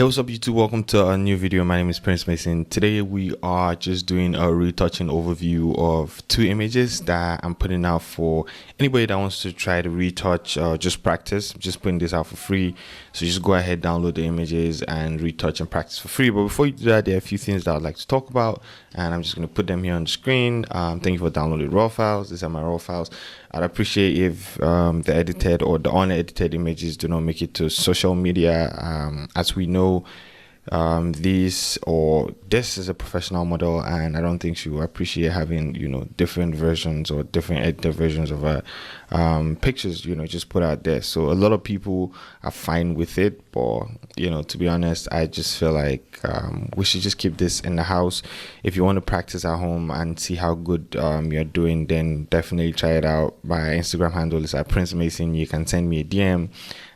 Hey, what's up YouTube? Welcome to a new video. My name is Prince Mason. Today we are just doing a retouching overview of two images that I'm putting out for anybody that wants to try to retouch or just practice. I'm just putting this out for free, so just go ahead, download the images and retouch and practice for free. But before you do that, there are a few things that I'd like to talk about, and I'm just going to put them here on the screen. Thank you for downloading raw files. These are my raw files. I'd appreciate if the edited or the unedited images do not make it to social media. As we know, this is a professional model, and I don't think she will appreciate having different versions or different edited versions of pictures just put out there. So a lot of people are fine with it, but to be honest, I just feel like we should just keep this in the house. If you want to practice at home and see how good you're doing, then definitely try it out. My Instagram handle is at Prince Mason. You can send me a DM,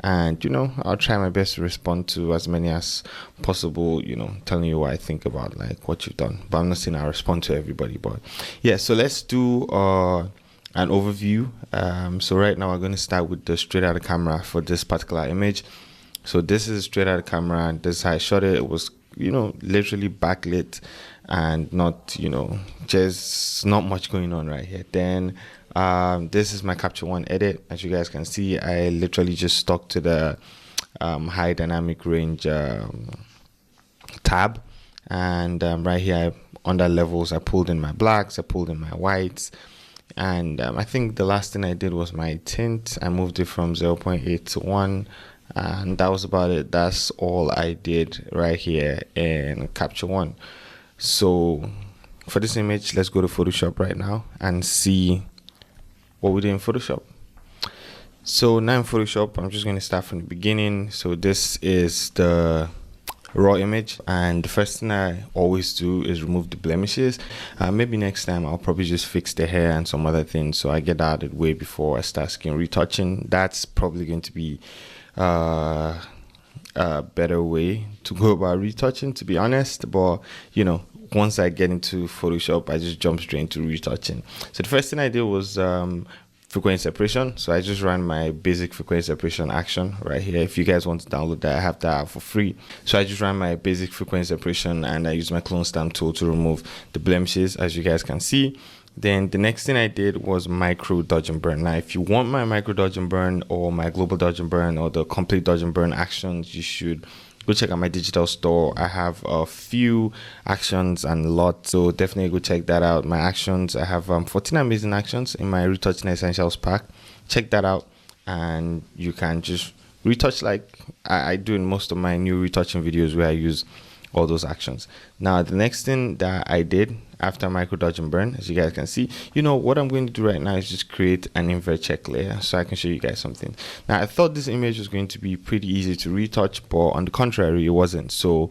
and I'll try my best to respond to as many as possible, telling you what I think about like what you've done. But I'm not saying I respond to everybody. But yeah, so let's do an overview. So right now we're going to start with the straight out of camera for this particular image. So this is straight out of camera, and this is how I shot it. It was literally backlit and not just not much going on right here. Then this is my Capture One edit. As you guys can see, I literally just stuck to the high dynamic range tab, and right here under levels, I pulled in my blacks, I pulled in my whites, and I think the last thing I did was my tint. I moved it from 0.8 to 1, and that was about it. That's all I did right here in Capture One. So for this image, let's go to Photoshop right now and see what we did in Photoshop. So now in Photoshop, I'm just going to start from the beginning. So this is the raw image, and the first thing I always do is remove the blemishes. Maybe next time I'll probably just fix the hair and some other things, so I get that out of the way before I start skin retouching. That's probably going to be a better way to go about retouching, to be honest. But once I get into Photoshop, I just jump straight into retouching. So the first thing I did was frequency separation. So I just ran my basic frequency separation action right here. If you guys want to download that, I have that for free. So I just ran my basic frequency separation, and I used my clone stamp tool to remove the blemishes, as you guys can see. Then the next thing I did was micro dodge and burn. Now, if you want my micro dodge and burn or my global dodge and burn or the complete dodge and burn actions, you should go check out my digital store. I have a few actions and a lot, so definitely go check that out. My actions, I have 14 amazing actions in my retouching essentials pack. Check that out, and you can just retouch like I do in most of my new retouching videos, where I use all those actions. Now the next thing that I did after micro dodge and burn, as you guys can see, what I'm going to do right now is just create an invert check layer so I can show you guys something. Now I thought this image was going to be pretty easy to retouch, but on the contrary, it wasn't. So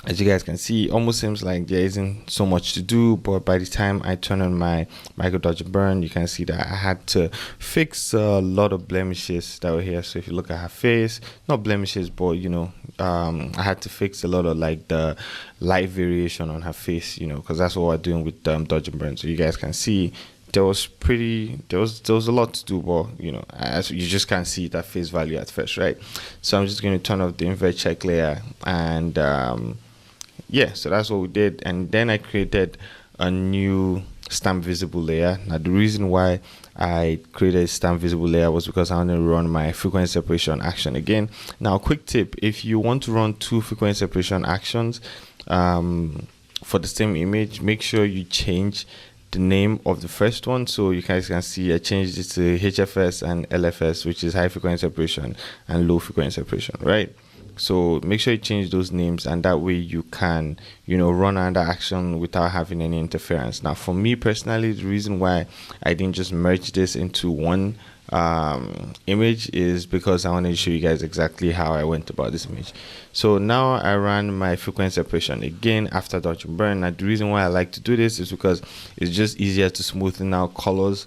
as you guys can see, it almost seems like there isn't so much to do, but by the time I turn on my micro dodge and burn, you can see that I had to fix a lot of blemishes that were here. So if you look at her face, not blemishes, but I had to fix a lot of like the light variation on her face, because that's what we're doing with dodge and burn. So you guys can see there was a lot to do, but as you just can't see that face value at first, right? So I'm just going to turn off the invert check layer, and yeah, so that's what we did. And then I created a new stamp visible layer. Now the reason why I created a stamp visible layer was because I want to run my frequency separation action again. Now quick tip, if you want to run two frequency separation actions for the same image, make sure you change the name of the first one. So you guys can see I changed it to HFS and LFS, which is high frequency separation and low frequency separation, right? So make sure you change those names, and that way you can run under action without having any interference. Now for me personally, the reason why I didn't just merge this into one image is because I wanted to show you guys exactly how I went about this image. So now I ran my frequency separation again after dodge and burn. Now the reason why I like to do this is because it's just easier to smoothen out colors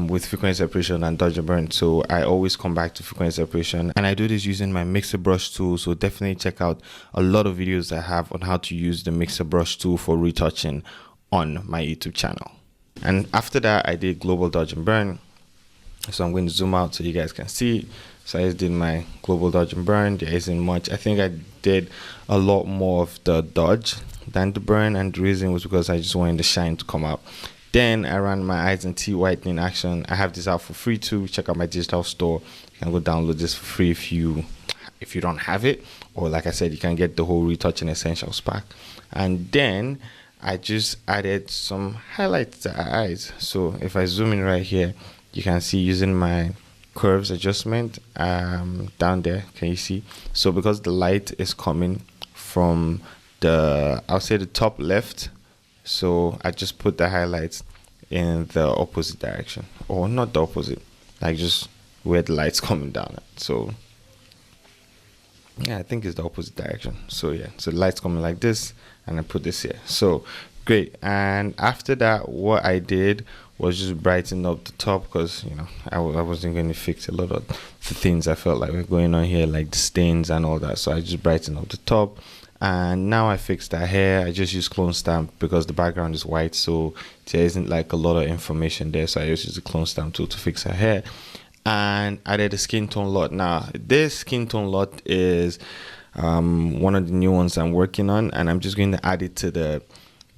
with frequency separation and dodge and burn. So I always come back to frequency separation, and I do this using my mixer brush tool. So definitely check out a lot of videos I have on how to use the mixer brush tool for retouching on my YouTube channel. And after that, I did global dodge and burn. So I'm going to zoom out so you guys can see. So I just did my global dodge and burn. There isn't much. I think I did a lot more of the dodge than the burn, and the reason was because I just wanted the shine to come out. Then I ran my eyes and teeth whitening action. I have this out for free too. Check out my digital store. You can go download this for free if you don't have it, or like I said, you can get the whole retouching essentials pack. And then I just added some highlights to our eyes. So if I zoom in right here, you can see using my curves adjustment down there. Can you see? So because the light is coming from I'll say the top left, so I just put the highlights in the opposite direction, or not the opposite, like just where the light's coming down at. So yeah, I think it's the opposite direction. So yeah, so the light's coming like this, and I put this here. So great. And after that, what I did was just brighten up the top, because I wasn't going to fix a lot of the things I felt like were going on here, like the stains and all that. So I just brightened up the top. And now I fixed her hair. I just use clone stamp because the background is white, so there isn't like a lot of information there. So I just use the clone stamp tool to fix her hair. And added a skin tone lot. Now this skin tone lot is one of the new ones I'm working on, and I'm just going to add it to the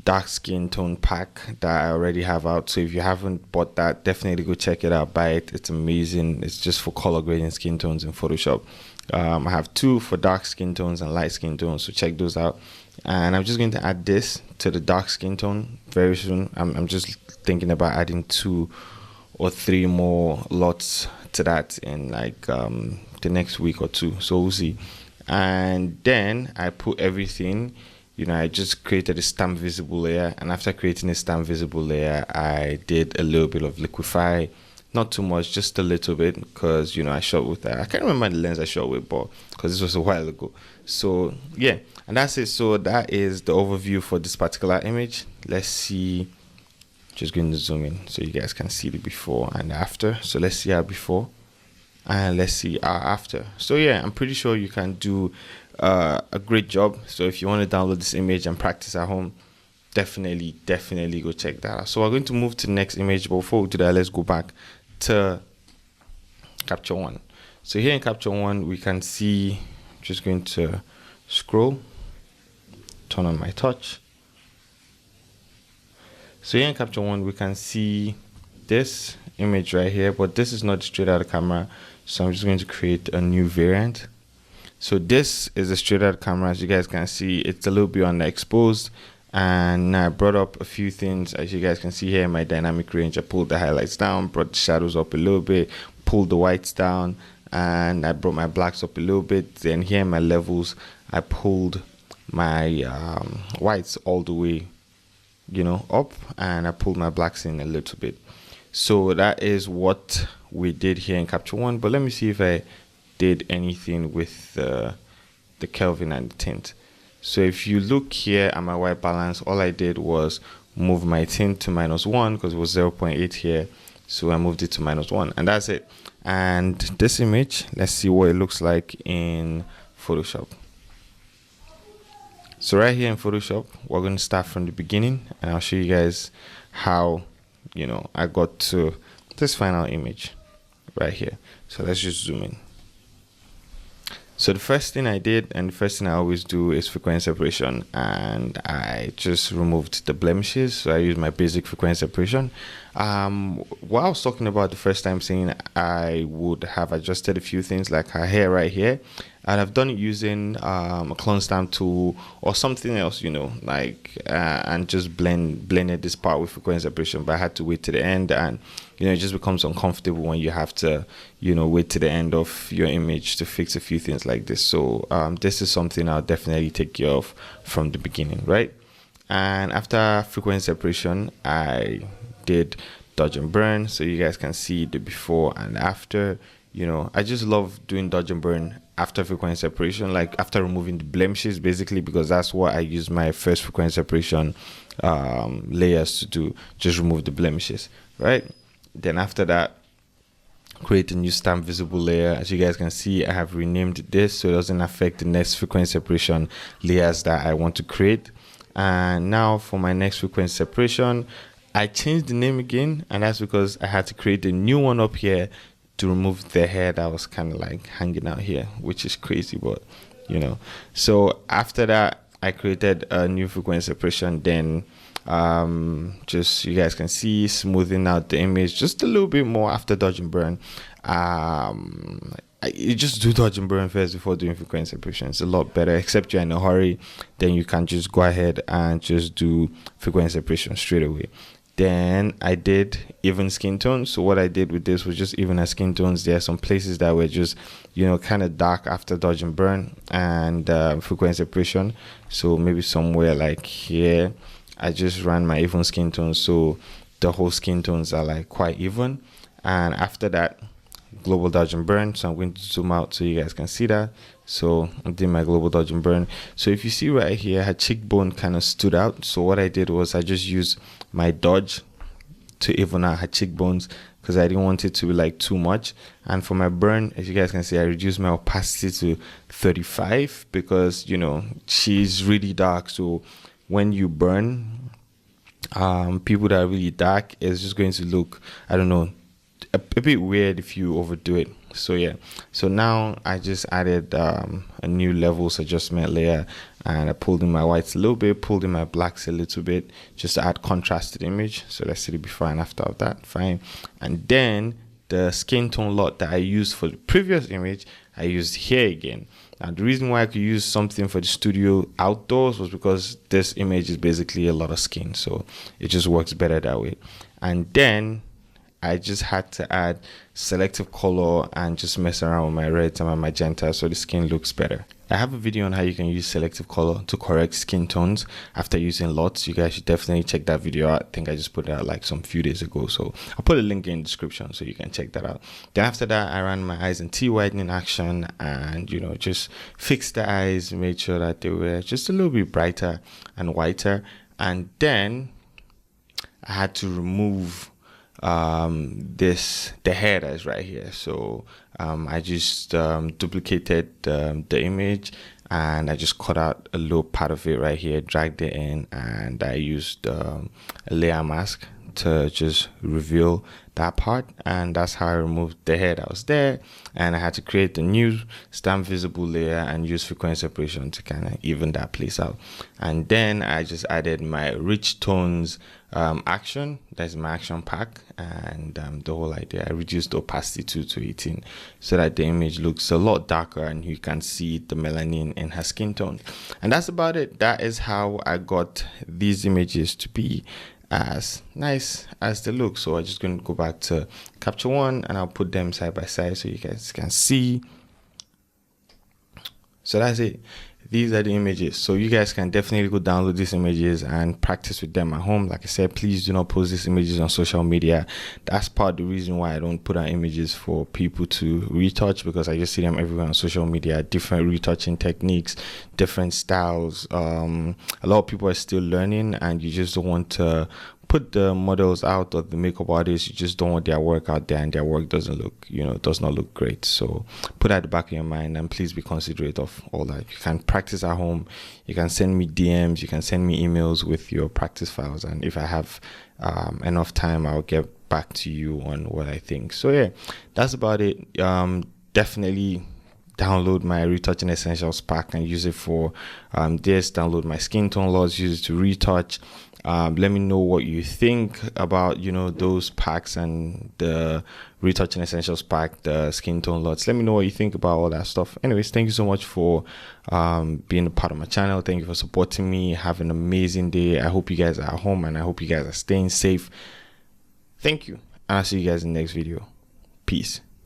dark skin tone pack that I already have out. So if you haven't bought that, definitely go check it out, buy it. It's amazing. It's just for color grading skin tones in Photoshop. I have 2 for dark skin tones and light skin tones, so check those out. And I'm just going to add this to the dark skin tone very soon. I'm just thinking about adding 2 or 3 more lots to that in like the next week or 2, so we'll see. And then I put everything, I just created a stamp visible layer, and after creating a stamp visible layer, I did a little bit of liquify. Not too much, just a little bit, because I shot with that. I can't remember the lens I shot with, but because this was a while ago. So yeah, and that's it. So that is the overview for this particular image. Let's see. Just going to zoom in so you guys can see the before and after. So let's see our before and let's see our after. So yeah, I'm pretty sure you can do a great job. So if you want to download this image and practice at home, definitely go check that out. So we're going to move to the next image, but before we do that, let's go back to Capture One. So here in Capture One, we can see, just going to scroll, turn on my touch. So here in Capture One, we can see this image right here, but this is not straight out of camera. So I'm just going to create a new variant. So this is a straight out camera. As you guys can see, it's a little bit underexposed. And I brought up a few things. As you guys can see here in my dynamic range, I pulled the highlights down, brought the shadows up a little bit, pulled the whites down, and I brought my blacks up a little bit. Then here in my levels, I pulled my whites all the way, up, and I pulled my blacks in a little bit. So that is what we did here in Capture One. But let me see if I did anything with the Kelvin and the tint. So if you look here at my white balance, all I did was move my tint to -1 because it was 0.8 here. So I moved it to -1, and that's it. And this image, let's see what it looks like in Photoshop. So right here in Photoshop, we're going to start from the beginning, and I'll show you guys how, I got to this final image right here. So let's just zoom in. So the first thing I did, and the first thing I always do, is frequency separation, and I just removed the blemishes. So I used my basic frequency separation. What I was talking about the first time, saying I would have adjusted a few things like her hair right here, and I've done it using a clone stamp tool or something else, and just blended this part with frequency separation. But I had to wait to the end, and it just becomes uncomfortable when you have to, wait to the end of your image to fix a few things like this. So this is something I'll definitely take care of from the beginning, right? And after frequency separation, I did dodge and burn, so you guys can see the before and after. I just love doing dodge and burn after frequency separation, like after removing the blemishes, basically, because that's what I use my first frequency separation layers to do, just remove the blemishes, right? Then after that, create a new stamp visible layer. As you guys can see, I have renamed this so it doesn't affect the next frequency separation layers that I want to create. And now for my next frequency separation, I changed the name again, and that's because I had to create a new one up here to remove the hair that was kind of like hanging out here, which is crazy, but you know. So after that, I created a new frequency separation. Then just, you guys can see, smoothing out the image just a little bit more after dodge and burn. You just do dodge and burn first before doing frequency separation. It's a lot better, except you're in a hurry. Then you can just go ahead and just do frequency separation straight away. Then I did even skin tones. So what I did with this was just even skin tones. There are some places that were just, you know, kind of dark after dodge and burn and frequency separation. So maybe somewhere like here, I just ran my even skin tones, so the whole skin tones are like quite even. And after that, global dodge and burn. So I'm going to zoom out so you guys can see that. So I did my global dodge and burn. So if you see right here, her cheekbone kind of stood out. So what I did was I just used my dodge to even out her cheekbones, because I didn't want it to be like too much. And for my burn, as you guys can see, I reduced my opacity to 35 because, you know, she's really dark. So when you burn people that are really dark, it's just going to look, I don't know, a bit weird if you overdo it. So yeah, so now I just added a new levels adjustment layer, and I pulled in my whites a little bit, pulled in my blacks a little bit, just to add contrast to the image. So let's see the before and after of that. Fine. And then the skin tone lot that I used for the previous image, I used here again. Now the reason why I could use something for the studio outdoors was because this image is basically a lot of skin, so it just works better that way. And then I just had to add selective color and just mess around with my reds and my magenta so the skin looks better. I have a video on how you can use selective color to correct skin tones after using LUTs. You guys should definitely check that video out. I think I just put it out like some few days ago, so I'll put a link in the description so you can check that out. Then after that, I ran my eyes in T-whitening action and, you know, just fixed the eyes, made sure that they were just a little bit brighter and whiter. And then I had to remove the hair that is right here. So I just duplicated the image, and I just cut out a little part of it right here, dragged it in, and I used a layer mask to just reveal that part. And that's how I removed the hair that was there. And I had to create a new stamp visible layer and use frequency separation to kind of even that place out. And then I just added my rich tones action. That's my action pack. And the whole idea, I reduced the opacity to 18 so that the image looks a lot darker and you can see the melanin in her skin tone. And that's about it. That is how I got these images to be as nice as they look. So I'm just going to go back to Capture One and I'll put them side by side so you guys can see. So that's it. These are the images. So you guys can definitely go download these images and practice with them at home. Like I said, please do not post these images on social media. That's part of the reason why I don't put out images for people to retouch, because I just see them everywhere on social media, different retouching techniques, different styles. A lot of people are still learning, and you just don't want to put the models out, or the makeup artists, you just don't want their work out there and their work doesn't look, does not look great. So put that at the back of your mind, and please be considerate of all that. You can practice at home. You can send me DMs, you can send me emails with your practice files, and if I have enough time, I'll get back to you on what I think. So yeah, that's about it. Definitely download my retouching essentials pack and use it for this. Download my skin tone LUTs, use it to retouch. Let me know what you think about those packs and the retouching essentials pack, the skin tone LUTs. Let me know what you think about all that stuff. Anyways, thank you so much for being a part of my channel. Thank you for supporting me. Have an amazing day. I hope you guys are at home, and I hope you guys are staying safe. Thank you, and I'll see you guys in the next video. Peace.